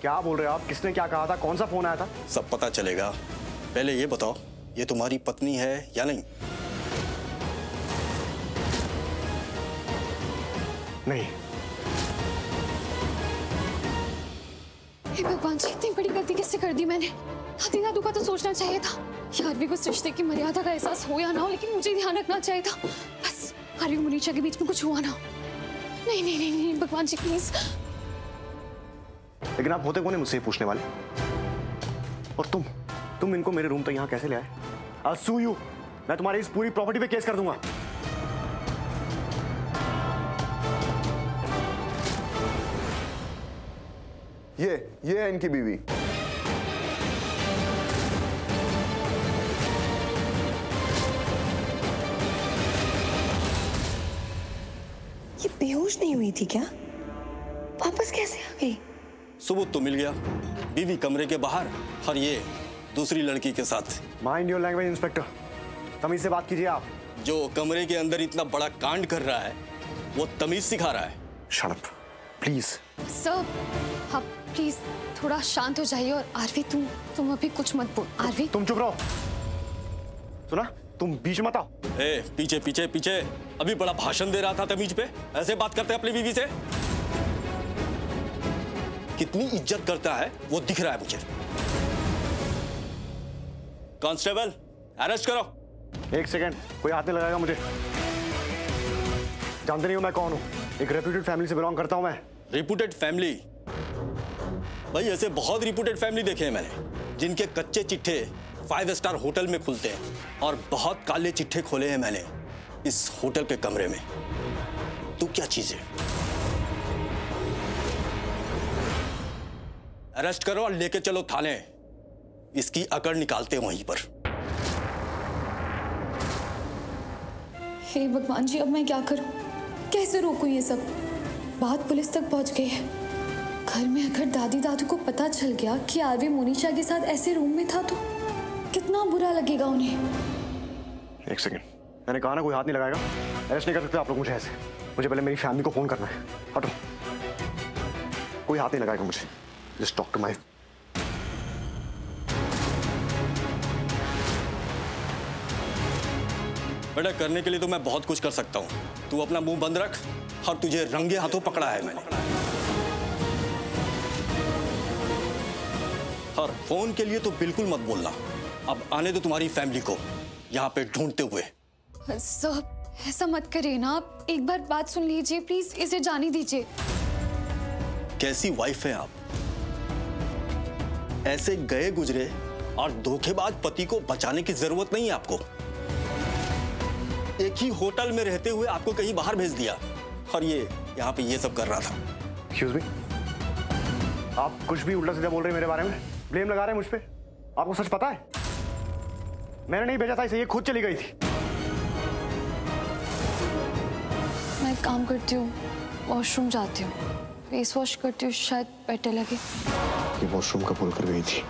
क्या बोल रहे हो आप? किसने क्या कहा था? कौन सा फोन आया था? सब पता चलेगा। पहले ये बताओ, ये तुम्हारी पत्नी है या नहीं? नहीं। हे भगवान जी, इतनी बड़ी गलती कैसे कर दी मैंने? दादी दादू का तो सोचना चाहिए था। आरवी को रिश्ते की मर्यादा का एहसास हो या ना हो, लेकिन मुझे ध्यान रखना चाहिए था। बस आरवी मुनीषा के बीच में कुछ हुआ ना। नहीं नहीं नहीं नहीं भगवान जी प्लीज। लेकिन आप होते कौन है मुझसे पूछने वाले? और तुम इनको मेरे रूम तक यहाँ कैसे ले आए? I'll sue you। मैं तुम्हारी इस पूरी प्रॉपर्टी पे केस कर दूंगा। ये है इनकी बीवी। ये बेहोश नहीं हुई थी क्या? वापस कैसे आ गई? सबूत तो मिल गया, बीवी कमरे के बाहर और ये दूसरी लड़की के साथ। माइंड योर लैंग्वेज इंस्पेक्टर, तमीज से बात कीजिए आप। जो कमरे के अंदर इतना बड़ा कांड कर रहा है वो तमीज सिखा रहा है। Shut up please. सर आप प्लीज थोड़ा शांत हो जाइए। और आरवी तुम अभी कुछ मत बोल। आरवी तुम चुप रहो। सुना? तुम बीच मत आओ। ए, पीछे पीछे पीछे। अभी बड़ा भाषण दे रहा था तमीज पे, ऐसे बात करते अपनी बीवी से? कितनी इज्जत करता है वो दिख रहा है मुझे। कांस्टेबल अरेस्ट करो। एक सेकेंड, कोई हाथ नहीं लगाएगा मुझे। जानते नहीं हो मैं कौन हूं? एक रेप्यूटेड फैमिली से बिलोंग करता हूं मैं। Reputed family? भाई ऐसे बहुत रिप्यूटेड फैमिली देखे हैं मैंने, जिनके कच्चे चिट्ठे 5 स्टार होटल में खुलते हैं, और बहुत काले चिट्ठे खोले हैं मैंने इस होटल के कमरे में। तू क्या चीज है? अरेस्ट करो और लेके चलो थाने। इसकी अकड़ निकालते हैं वहीं पर। हे भगवान जी, अब मैं क्या करूं? कैसे रोकूं ये सब? बात पुलिस तक पहुंच गई है। घर में अगर दादी दादू को पता चल गया कि आरवी मोनिशा के साथ ऐसे रूम में था तो कितना बुरा लगेगा उन्हें। एक सेकेंड, मैंने कहा ना कोई हाथ नहीं लगाएगा। अरेस्ट नहीं कर सकते आप लोग मुझे ऐसे। मुझे पहले मेरी फैमिली को फोन करना है। हटो, कोई हाथ नहीं लगाएगा मुझे। Just talk to my. बेटा करने के लिए तो मैं बहुत कुछ कर सकता हूं। तू अपना मुंह बंद रख, और तुझे रंगे हाथों पकड़ा है मैंने। और फोन के लिए तो बिल्कुल मत बोलना। अब आने दो तुम्हारी फैमिली को यहाँ पे ढूंढते हुए। सर ऐसा मत करिए ना, आप एक बार बात सुन लीजिए प्लीज, इसे जाने दीजिए। कैसी वाइफ है आप? ऐसे गए गुजरे और धोखेबाज पति को बचाने की जरूरत नहीं है आपको। एक ही होटल में रहते हुए आपको कहीं बाहर भेज दिया, और ये यहाँ पे ये सब कर रहा था। एक्सक्यूज मी, आप कुछ भी उल्टा सीधा बोल रहे हैं मेरे बारे में। ब्लेम लगा रहे हैं मुझ पे। आपको सच पता है? मैंने नहीं भेजा था इसे, ये खुद चली गई थी। मैं काम करती हूँ, वॉशरूम जाती हूँ, फेस वॉश करती हूँ, शायद बेटर लगे। ये वॉशरूम का बोल कर गई थी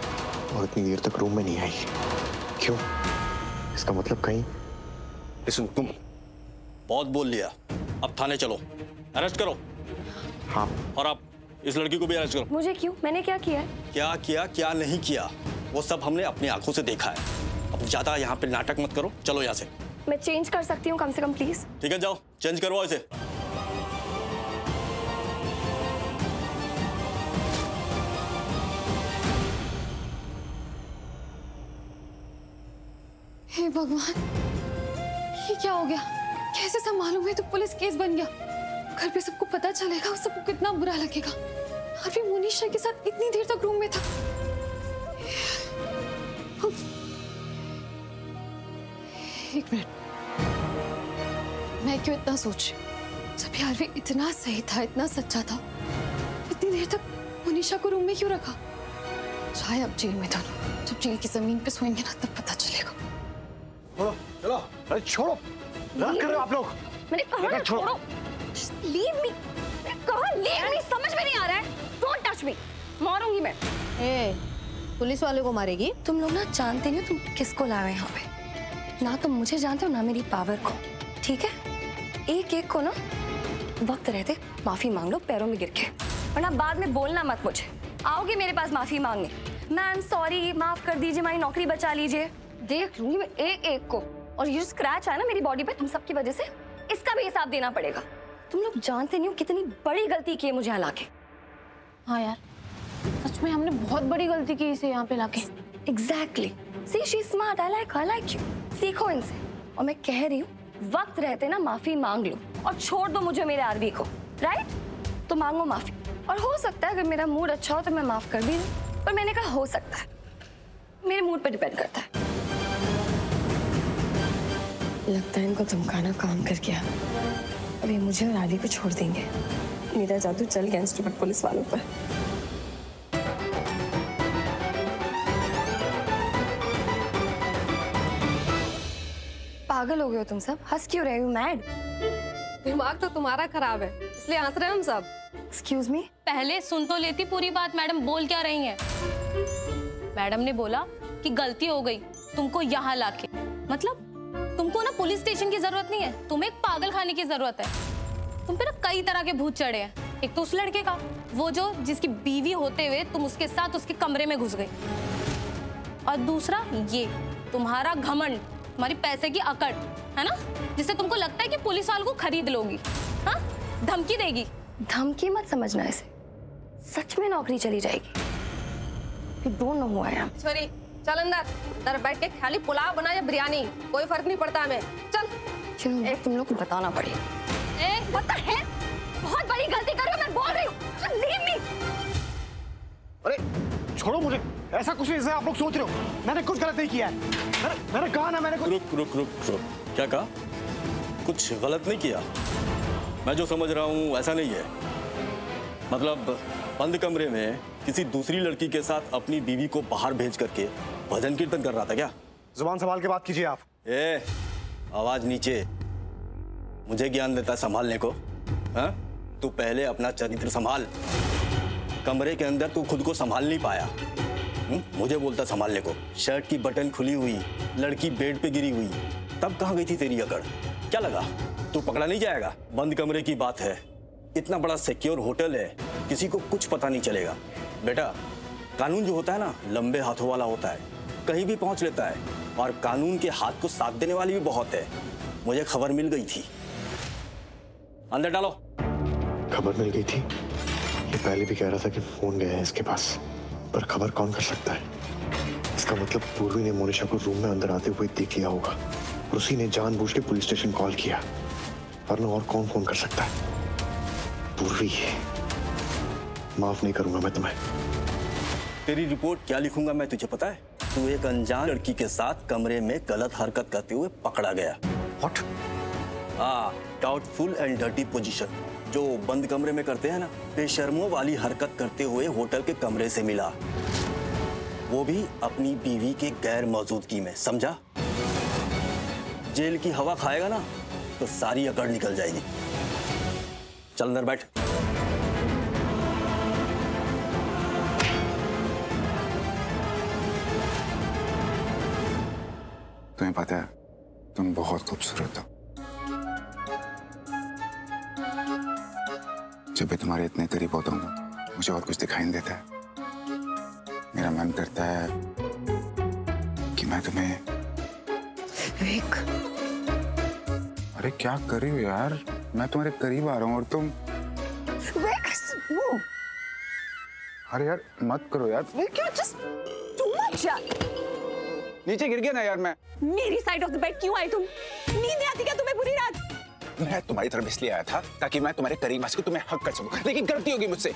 और इतनी देर तक रूम में नहीं आई। क्यों? इसका मतलब कहीं। लिसन, तुम बहुत बोल लिया, अब थाने चलो, अरेस्ट करो। हाँ। और आप इस लड़की को भी अरेस्ट करो। मुझे क्यों? मैंने क्या किया है? क्या किया क्या नहीं किया वो सब हमने अपनी आंखों से देखा है। अब ज्यादा यहाँ पे नाटक मत करो, चलो यहाँ से। मैं चेंज कर सकती हूँ कम से कम प्लीज? ठीक है, जाओ चेंज करवाओ इसे। हे भगवान, ये क्या हो गया? कैसे संभालूं मैं? तो पुलिस केस बन गया। घर पे सबको पता चलेगा, सबको कितना बुरा लगेगा। आरवी मोनिशा के साथ इतनी देर तक रूम में था। एक मिनट, मैं क्यों इतना सोच रही हूँ? जब आरवी इतना सही था, इतना सच्चा था, इतनी देर तक मोनिशा को रूम में क्यों रखा? चाहे अब जेल में दोनों, जब जेल की जमीन पे सोएंगे ना तब पता चलेगा। चलो चलो। अरे छोड़ो, क्या कर रहे हो आप लोग? मैंने कहा ना छोड़ो। Leave me. कहा लीव मी, समझ में नहीं आ रहा है? डोंट टच मी, मारूंगी मैं। ए, पुलिस वाले को मारेगी? तुम लोग ना जानते नहीं हो तुम किसको लाए हो यहाँ पे। ना तुम मुझे जानते हो ना मेरी पावर को, ठीक है? एक एक को ना वक्त रहते माफी मांग लो पैरों में गिर के, वरना बाद में बोलना मत मुझे। आओगे मेरे पास माफी मांगने, मैम सॉरी, माफ कर दीजिए, हमारी नौकरी बचा लीजिए, देख लूंगी मैं एक एक को। और ये स्क्रैच है ना मेरी बॉडी पे तुम सबकी वजह से, इसका भी हिसाब देना पड़ेगा। तुम लोग जानते नहीं हो कितनी बड़ी गलती की है मुझे यहाँ लाके। हाँ यार, सच में हमने बहुत बड़ी गलती की इसे यहाँ पे लाके। Exactly, see she smart, I like you. सीखो इनसे। और मैं कह रही हूँ वक्त रहते ना माफी मांग लो और छोड़ दो मुझे मेरे आरवी को, राइट? तो मांगो माफी, और हो सकता है अगर मेरा मूड अच्छा हो तो मैं माफ कर भी दूं, पर मैंने कहा हो सकता है, मेरे मूड पे डिपेंड करता है। लगता है इनको धमकाना काम कर गया। अब ये मुझे और आरवी को छोड़ देंगे। मेरा जादू चल गया इंस्टीट्यूट पुलिस वालों पर। पागल हो गए हो तुम सब, हंस क्यों रहे हो? मैड? दिमाग तो तुम्हारा खराब है, इसलिए हंस रहे हैं हम सब। एक्सक्यूज मी, पहले सुन तो लेती पूरी बात। मैडम बोल क्या रही हैं? मैडम ने बोला कि गलती हो गई तुमको यहाँ लाके, मतलब तुमको ना पुलिस स्टेशन की जरूरत नहीं है, तुम्हें एक पागल खाने की जरूरत है। तुम पे ना कई तरह के भूत चढ़े हैं। एक तो उस लड़के का, वो जो जिसकी बीवी होते हुए तुम उसके साथ उसके कमरे में घुस गई, और दूसरा ये तुम्हारा घमंड, तुम्हारी पैसे की अकड़ है ना, जिससे तुमको लगता है कि पुलिस वालों को खरीद लोगी, हाँ? धमकी देगी। धमकी मत समझना इसे, सच में नौकरी चली जाएगी। You don't know who I am. छोरी चल अंदर बैठ के खाली पुलाव बना या बिरयानी, कोई फर्क नहीं पड़ता हमें। चल। तुम लोग को बताना पड़ेगा। what the hell? बहुत बड़ी गलती कर रही हो, मैं बोल रही हूँ। Leave me. अरे छोड़ो मुझे, ऐसा कुछ नहीं जैसे आप लोग सोच रहे हो। मैंने कुछ गलत नहीं किया है। मैंने कहा ना, मैंने कुछ... रुक। क्या कहा? कुछ गलत नहीं किया? मैं जो समझ रहा हूँ ऐसा नहीं है। मतलब बंद कमरे में किसी दूसरी लड़की के साथ अपनी बीवी को बाहर भेज करके भजन कीर्तन कर रहा था क्या? जुबान संभाल के बात कीजिए आप। आवाज नीचे। मुझे ज्ञान देता है संभालने को? हाँ? तू पहले अपना चरित्र संभाल। कमरे के अंदर तू खुद को संभाल नहीं पाया, मुझे बोलता संभालने को। शर्ट की बटन खुली हुई, लड़की बेड पे गिरी हुई, तब कहाँ गई थी तेरी अकड़? क्या लगा तू पकड़ा नहीं जाएगा? बंद कमरे की बात है, इतना बड़ा सिक्योर होटल है, किसी को कुछ पता नहीं चलेगा। बेटा, कानून जो होता है ना, लंबे हाथों वाला होता है, कहीं भी पहुंच लेता है, और कानून के हाथ को साथ देने वाली भी बहुत है। मुझे खबर मिल गई थी। अंदर डालो। खबर मिल गई थी? ये पहले भी कह रहा था कि फोन गया है इसके पास, पर खबर कौन कर सकता है? इसका मतलब पूर्वी ने मोनिशा को रूम में अंदर आते हुए देख लिया होगा, और उसी ने जानबूझ के पुलिस स्टेशन कॉल किया, वरना और कौन फोन कर सकता है? पूर्वी। माफ नहीं करूंगा मैं तुम्हें। तेरी रिपोर्ट क्या लिखूंगा मैं, तुझे पता है? तू एक अनजान लड़की के साथ कमरे में गलत हरकत करते हुए पकड़ा गया। What? Doubtful and dirty position, जो बंद कमरे में करते हैं ना, बेशर्मों वाली हरकत करते हुए होटल के कमरे से मिला, वो भी अपनी बीवी के गैर मौजूदगी में, समझा? जेल की हवा खाएगा ना तो सारी अकड़ निकल जाएगी। चल अंदर बैठ। तुम्हें पता है तुम बहुत खूबसूरत हो। जब भी तुम्हारे इतने करीब होता हूँ ना, मुझे और कुछ दिखाई नहीं देता है। मेरा मन करता है कि मैं तुम्हें... अरे क्या कर रही हो यार? मैं तुम्हारे करीब आ रहा हूँ और तुम... अरे यार मत करो यार। नीचे गिर गया ना यार मैं। मेरी साइड ऑफ द बेड क्यों आए तुम? नींद नहीं आती क्या तुम्हें पूरी रात? मैं तुम्हारी तरफ इसलिए आया था ताकि मैं तुम्हारे करीब आ सकूं, तुम्हें हक कर सकूं, लेकिन गलती होगी मुझसे।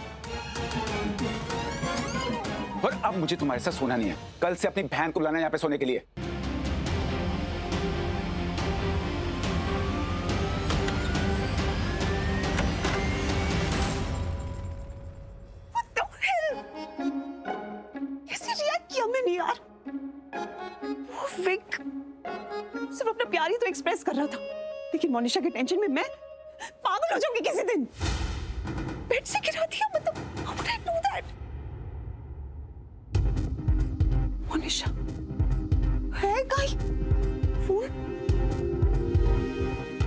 और अब मुझे तुम्हारे साथ सोना नहीं है। कल से अपनी बहन को लाना यहाँ पे सोने के लिए। कैसे रिएक्ट किया मैंने यार? विक सिर्फ अपना प्यार ही तो एक्सप्रेस कर रहा था, लेकिन मोनिशा के टेंशन में मैं पागल हो जाऊंगी किसी दिन। बेड से गिरा दिया, मतलब how would I do that? Monisha है गाय फोन,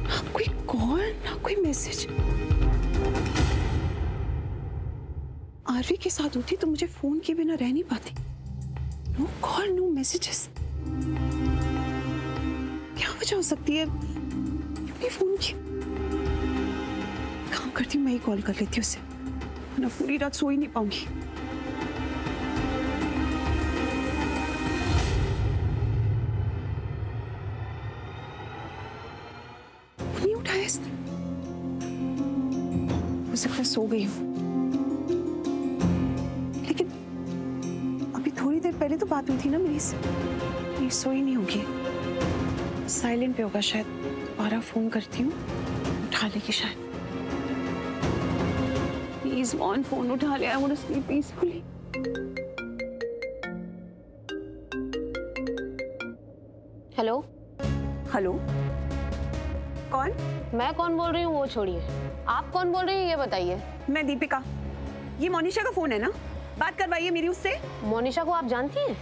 ना कोई कॉल ना कोई मैसेज। आरवी के साथ होती तो मुझे फोन के बिना रह नहीं पाती। No call, no messages. क्या वजह हो सकती है अपने फोन की? काम करती हूँ, मैं ही कॉल कर लेती हूँ उसे, वरना पूरी रात सो ही नहीं पाऊंगी। नहीं उठाया इसने। हो सकता है सो गई हूँ, लेकिन अभी थोड़ी देर पहले तो बात हुई थी ना मेरी से। ये सोई नहीं होगी, साइलेंट पे होगा शायद। दोबारा फोन करती हूँ, उठा लेगी शायद। प्लीज ऑन फोन उठा ले, I want to sleep peacefully. Hello. Hello, कौन? मैं कौन बोल रही हूँ वो छोड़िए, आप कौन बोल रही हैं ये बताइए। मैं दीपिका। ये मोनिशा का फोन है ना? बात करवाइए मेरी उससे। मोनिशा को आप जानती हैं?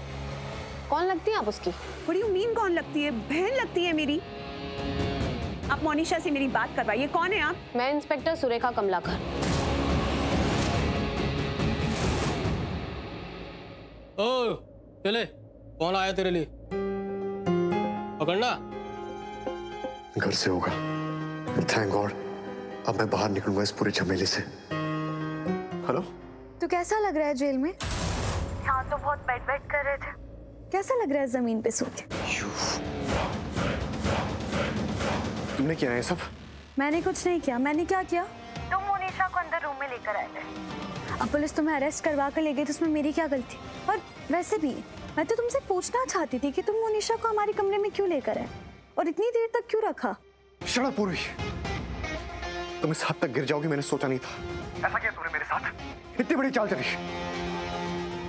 कौन लगती है आप उसकी? What do you mean कौन लगती है? बहन लगती है मेरी। आप मोनिशा से मेरी बात करवाइए। कौन है आप? मैं इंस्पेक्टर सुरेखा कमलाकर। ओ चले, कौन आया तेरे लिए? पकड़ना। घर से होगा। थैंक गॉड, अब मैं बाहर निकलूंगा इस पूरे झमेले से। हेलो। तो कैसा लग रहा है जेल में? यहाँ तो बहुत बैठ कर रहे थे। कैसा लग रहा है जमीन पे सो के? तुमने किया है सब? मैंने कुछ नहीं किया। मैंने क्या किया? तुम मोनिशा को अंदर रूम में लेकर आए थे। अब पुलिस तुम्हें अरेस्ट करवा कर ले गई तो उसमें मेरी क्या गलती? और वैसे भी मैं तो तुमसे पूछना चाहती थी कि तुम मोनिशा को हमारे कमरे में क्यों लेकर आए और इतनी देर तक क्यों रखा? शट अप पूर्वी, तुम इस हद तक गिर जाओगी मैंने सोचा नहीं था। ऐसा किया तूने मेरे साथ? इतनी बड़ी चाल चली,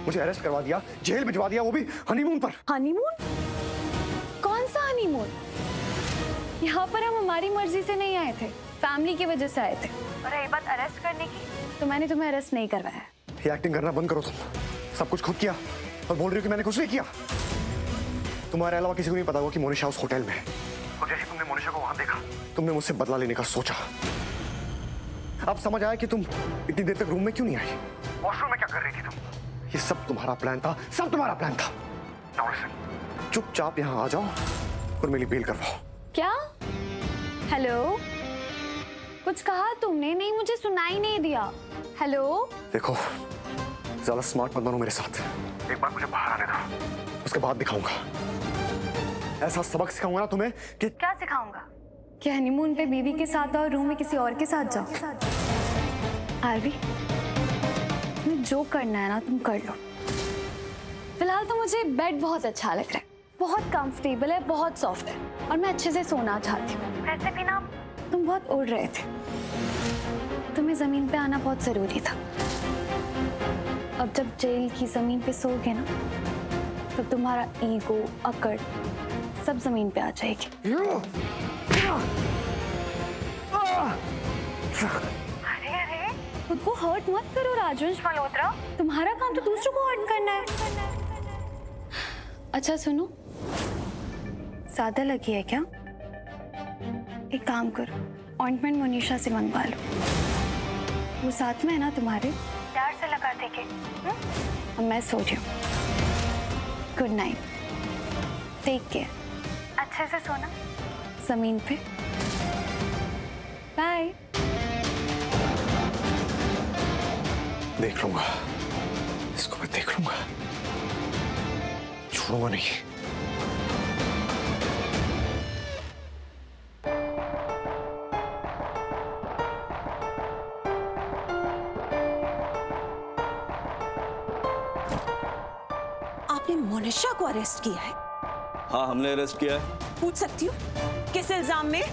मुझे अरेस्ट करवा दिया, जेल भिजवा दिया, वो भी हनीमून पर। हनीमून? कौन सा हनीमून? यहाँ पर हम हमारी मर्जी से नहीं आए थे, फैमिली की वजह से आए थे। और रही बात अरेस्ट करने की, तो मैंने तुम्हें अरेस्ट नहीं करवाया। ये एक्टिंग करना बंद करो तुम। सब कुछ खुद किया और बोल रही हो कि मैंने कुछ नहीं किया। तुम्हारे अलावा किसी को नहीं पता होगा कि मोनिशा उस होटल में है। और जैसे तुमने मोनिशा को वहां देखा, तुमने मुझसे बदला लेने का सोचा। अब समझ आया कि तुम इतनी देर तक रूम में क्यों नहीं आई। वॉशरूम में क्या कर रही थी तुम? ये सब तुम्हारा प्लान था, सब तुम्हारा प्लान था। Now listen, चुपचाप यहाँ आ जाओ और मेरी बेल करवाओ। क्या? हेलो, कुछ कहा तुमने? नहीं, मुझे सुनाई नहीं दिया। हेलो। देखो, ज्यादा स्मार्ट मत बनो मेरे साथ। एक बार मुझे बाहर आने दो, उसके बाद दिखाऊंगा। ऐसा सबक सिखाऊंगा ना तुम्हें कि। क्या सिखाऊंगा? कि हनीमून पे बीवी के साथ और रूम में किसी और के साथ जाओ। आरवी, तुम्हें जो करना है ना तुम कर लो। फिलहाल तो मुझे बेड बहुत अच्छा लग रहा है, बहुत कंफर्टेबल है, बहुत सॉफ्ट है और मैं अच्छे से सोना चाहती हूँ। वैसे भी ना तुम बहुत उड़ रहे थे, तुम्हें जमीन पे आना बहुत जरूरी था। अब जब जेल की जमीन पे सोओगे ना, तो तुम्हारा ईगो, अकड़ सब जमीन पे आ जाएगी। अरे अरे, खुद को हर्ट मत करो राजवंश मल्होत्रा, तुम्हारा काम तो दूसरों को हर्ट करना है। अच्छा सुनो, ज्यादा लगी है क्या? एक काम करो, ऑइंटमेंट मोनिशा से मंगवा लो, वो साथ में है ना तुम्हारे, प्यार से लगा देंगे। अब मैं सो रही हूँ। गुड नाइट, टेक केयर, अच्छे से सोना जमीन पे। बाय। देख लूंगा इसको, मैं देख लूंगा, छोड़ूंगा नहीं। आपने मोनिशा को अरेस्ट किया है? हाँ, हमने अरेस्ट किया है। पूछ सकती हूँ किस इल्जाम में?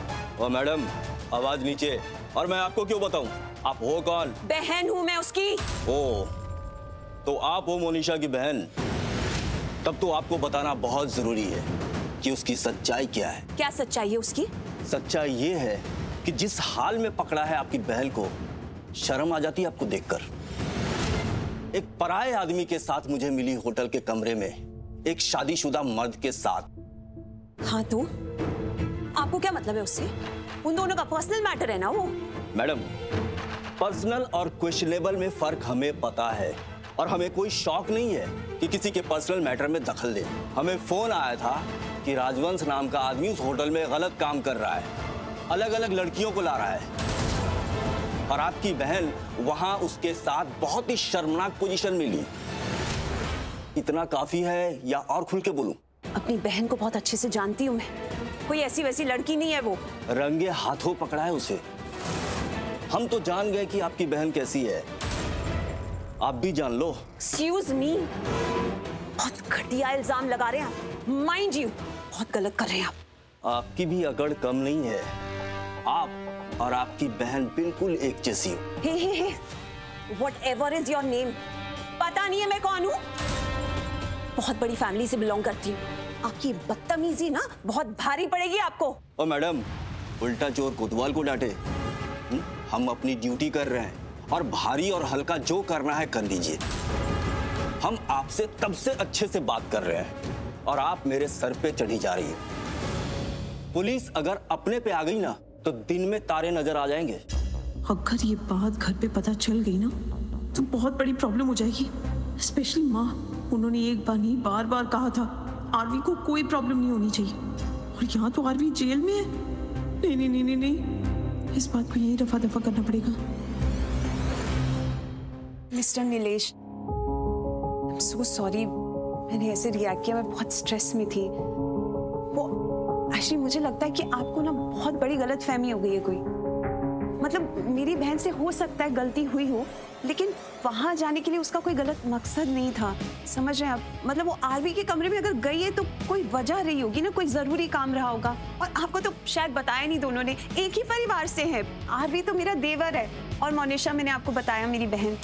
और मैडम, आवाज नीचे। और मैं आपको क्यों बताऊं? आप हो कौन? बहन हूँ मैं उसकी। ओ, तो आप हो मोनिशा की बहन। तब तो आपको बताना बहुत जरूरी है कि उसकी सच्चाई क्या है। क्या सच्चाई है उसकी? सच्चाई ये है कि जिस हाल में पकड़ा है आपकी बहन को, शर्म आ जाती है आपको देखकर। एक पराये आदमी के साथ मुझे मिली होटल के कमरे में, एक शादीशुदा मर्द के साथ। हाँ तो आपको क्या मतलब है उससे? उन दोनों का पर्सनल मैटर है ना वो। मैडम, पर्सनल और क्वेश्चनेबल में फर्क हमें पता है और हमें कोई शौक नहीं है कि किसी के पर्सनल मैटर में दखल दे। हमें फोन आया था कि राजवंश नाम का आदमी उस होटल में गलत काम कर रहा है, अलग अलग लड़कियों को ला रहा है और आपकी बहन वहां उसके साथ बहुत ही शर्मनाक पोजीशन में ली। इतना काफी है या और खुल के बोलूं? अपनी बहन को बहुत अच्छे से जानती हूँ मैं, कोई ऐसी वैसी लड़की नहीं है वो। रंगे हाथों पकड़ा है उसे। हम तो जान गए कि आपकी बहन कैसी है, आप भी जान लो। Excuse me, बहुत घटिया इल्जाम लगा रहे हैं आप। माइंड यू, बहुत गलत कर रहे हैं आप। आपकी भी अकड़ कम नहीं है। आप और आपकी बहन बिल्कुल एक जैसी हो। हे, whatever is your name, पता नहीं है मैं कौन हूँ। बहुत बड़ी फैमिली से बिलोंग करती हूँ। आपकी बदतमीजी ना बहुत भारी पड़ेगी आपको। ओ मैडम, उल्टा चोर कोतवाल को डांटे। हम अपनी ड्यूटी कर रहे हैं और भारी और हल्का जो करना है कर लीजिए। हम आपसे तब से अच्छे से बात कर रहे हैं और आप मेरे सर पे चढ़ी जा रही है। पुलिस अगर अपने पे आ गई ना तो दिन में तारे नजर आ जाएंगे। अगर ये बात घर पे पता चल गई ना तो बहुत बड़ी प्रॉब्लम हो जाएगी, स्पेशली माँ। उन्होंने एक बार नहीं बार बार कहा था आरवी को कोई प्रॉब्लम नहीं होनी चाहिए, और यहाँ तो आरवी जेल में है। नहीं नहीं नहीं नहीं नहीं, इस बात को यही रफा दफा करना पड़ेगा। Mister Nilesh, I am so sorry, मैंने ऐसे रिएक्ट किया, मैं बहुत स्ट्रेस में थी। वो एक्चुअली मुझे लगता है कि आपको ना बहुत बड़ी गलतफहमी हो गई है कोई। मतलब मेरी बहन से हो सकता है गलती हुई हो, लेकिन वहां जाने के लिए उसका कोई गलत मकसद नहीं था, समझ रहे हैं आप? मतलब वो आरवी के कमरे में अगर गई है तो कोई वजह रही होगी ना, कोई जरूरी काम रहा होगा। और आपको तो शायद बताया नहीं, दोनों ने एक ही परिवार से है। आरवी तो मेरा देवर है और मोनिशा मैंने आपको बताया मेरी बहन।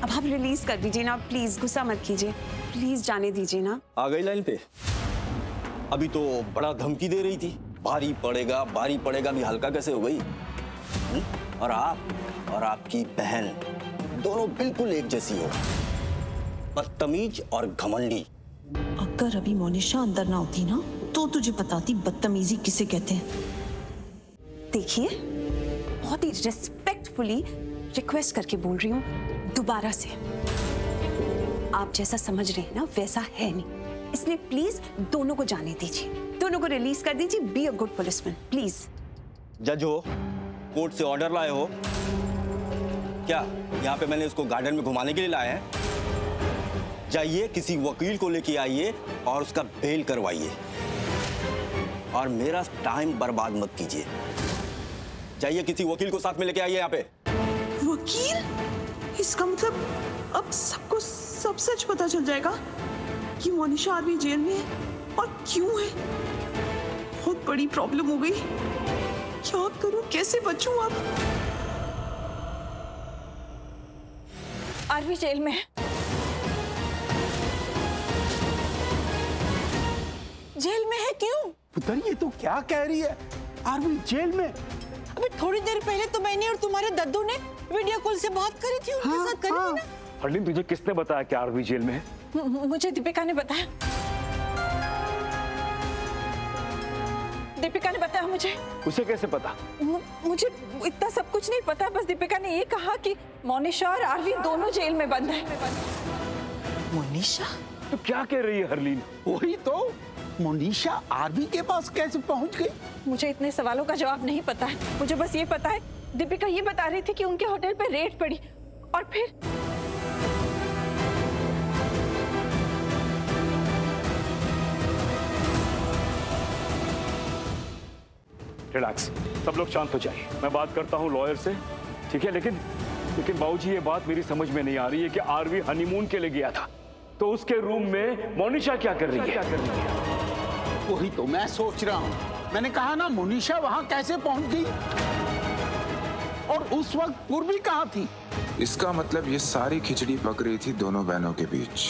अब आप रिलीज कर दीजिए ना प्लीज, गुस्सा मत कीजिए प्लीज, जाने दीजिए ना। आ गई लाइन पे? अभी तो बड़ा धमकी दे रही थी, भारी पड़ेगा भी हल्का कैसे हो गई? और आप और आपकी बहन दोनों बिल्कुल एक जैसी हो, बदतमीज और घमंडी। अगर अभी मोनिशा अंदर ना होती ना तो तुझे बताती बदतमीजी किसे कहते हैं। देखिए, बहुत ही रिस्पेक्टफुली रिक्वेस्ट करके बोल रही हूँ दोबारा से, आप जैसा समझ रहे हैं ना वैसा है नहीं, इसलिए प्लीज दोनों को जाने दीजिए, दोनों को रिलीज कर दीजिए। Be a good policeman please. जज हो, कोर्ट से ऑर्डर लाए हो क्या? यहाँ पे मैंने इसको गार्डन में घुमाने के लिए लाया है? जाइए किसी वकील को लेके आइए और उसका बेल करवाइए, और मेरा टाइम बर्बाद मत कीजिए। जाइए किसी वकील को साथ में लेके आइए यहाँ पे। वकील? इसका मतलब अब सबको सब सच पता चल जाएगा कि मोनिशा आरवी जेल में है और क्यों है। बहुत बड़ी प्रॉब्लम हो गई, क्या करूं, कैसे बचूं अब? आरवी जेल में है। जेल में है क्यों? पुत्र ये तो क्या कह रही है, आरवी जेल में? अभी थोड़ी देर पहले तो मैंने और तुम्हारे दद्दू ने वीडियो कॉल से बात करी थी, उनके साथ करी थी ना। हरलीन, तुझे किसने बताया कि आरवी जेल में है? मुझे दीपिका ने बताया। दीपिका ने बताया मुझे। उसे कैसे पता? मुझे इतना सब कुछ नहीं पता, बस दीपिका ने ये कहा कि मोनिशा और आरवी दोनों जेल में बंद है। मोनिशा? तो क्या कह रही है हरलीन? वही तो, मोनिशा आरवी के पास कैसे पहुंच गई? मुझे इतने सवालों का जवाब नहीं पता है, मुझे बस ये पता है दीपिका ये बता रही थी कि उनके होटल पे रेड पड़ी और फिर रिलैक्स, सब लोग शांत हो जाइए, मैं बात करता हूँ लॉयर से, ठीक है? लेकिन बाबूजी ये बात मेरी समझ में नहीं आ रही है कि आरवी हनीमून के लिए गया था तो उसके रूम में मोनिशा क्या कर रही है? वही तो मैं सोच रहा हूँ, मैंने कहा ना मोनिशा वहां कैसे पहुंच गई, और उस वक्त पूर्वी कहाँ थी? इसका मतलब ये सारी खिचड़ी पक रही थी दोनों बहनों के बीच,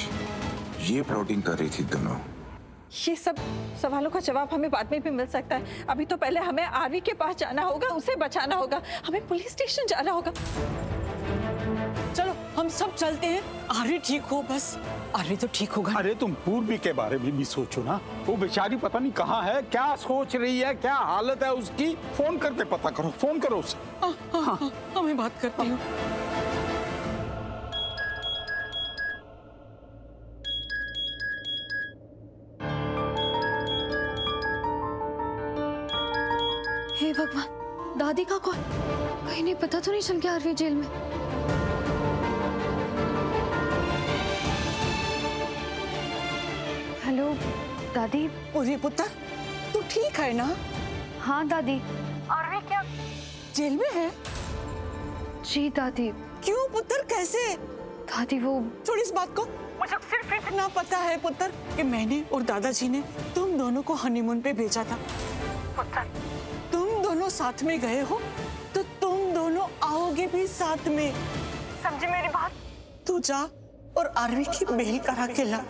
ये प्लॉटिंग कर रही थी दोनों। ये सब सवालों का जवाब हमें बाद में भी मिल सकता है, अभी तो पहले हमें आरवी के पास जाना होगा, उसे बचाना होगा, हमें पुलिस स्टेशन जाना होगा। चलो हम सब चलते हैं, आर्य ठीक हो बस। आर्य तो ठीक होगा। अरे तुम पूर्वी के बारे में भी सोचो ना, वो बेचारी पता नहीं कहाँ है, क्या सोच रही है, क्या हालत है उसकी। फोन करके पता करो, फोन करो उसे। हाँ, मैं बात करती हूँ। हे भगवान, दादी का कॉल। कहीं नहीं, पता तो नहीं चल गया आरवी जेल में। हेलो दादी। अरे पुत्र, तू ठीक है ना? हाँ दादी। आरवी क्या जेल में है? जी दादी। क्यों पुत्र, कैसे? दादी वो छोड़ इस बात को। मुझे सिर्फ इतना पता है पुत्र कि मैंने और दादाजी ने तुम दोनों को हनीमून पे भेजा था। पुत्र, तुम दोनों साथ में गए हो तो तुम दोनों आओगे भी साथ में, समझे मेरी बात? तू जा और आरवी की बेल करा के ला।